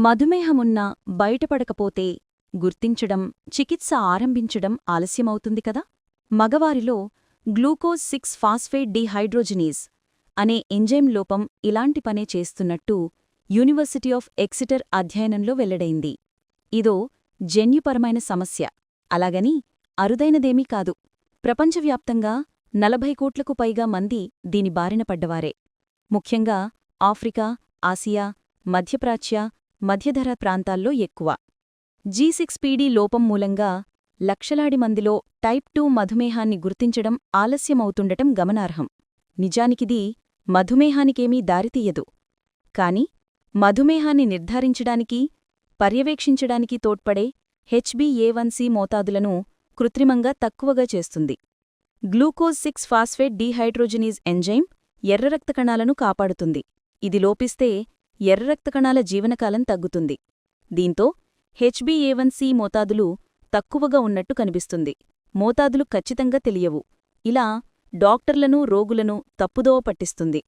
మధుమేహమున్నా బయటపడకపోతే గుర్తించడం, చికిత్స ఆరంభించడం ఆలస్యమవుతుంది కదా. మగవారిలో గ్లూకోజ్ 6 ఫాస్ఫేట్ డీహైడ్రోజినేజ్ అనే ఎంజైమ్ లోపం ఇలాంటి పనే చేస్తున్నట్టు యూనివర్సిటీ ఆఫ్ ఎక్సిటర్ అధ్యయనంలో వెల్లడైంది. ఇదో జన్యుపరమైన సమస్య, అలాగని అరుదైనదేమీ కాదు. ప్రపంచవ్యాప్తంగా 40 కోట్లకు పైగా మంది దీని బారిన పడ్డవారే. ముఖ్యంగా ఆఫ్రికా, ఆసియా, మధ్యప్రాచ్య, మధ్యధరా ప్రాంతాల్లో ఎక్కువ. G6PD లోపం మూలంగా లక్షలాది మందిలో టైప్ 2 మధుమేహాన్ని గుర్తించడం ఆలస్యమవుతుండటం గమనార్హం. నిజానికిది మధుమేహానికేమీ దారితీయదు, కాని మధుమేహాన్ని నిర్ధారించడానికి, పర్యవేక్షించడానికి తోడ్పడే HbA1c మోతాదులను కృత్రిమంగా తక్కువగా చేస్తుంది. గ్లూకోజ్ 6 ఫాస్ఫేట్ డీహైడ్రోజినేజ్ ఎంజైమ్ ఎర్రరక్తకణాలను కాపాడుతుంది. ఇది లోపిస్తే ఎర్రరక్తకణాల జీవనకాలం తగ్గుతుంది. దీంతో HbA1c మోతాదులు తక్కువగా ఉన్నట్టు కనిపిస్తుంది. మోతాదులు ఖచ్చితంగా తెలియవు. ఇలా డాక్టర్లను, రోగులను తప్పుదోవ పట్టిస్తుంది.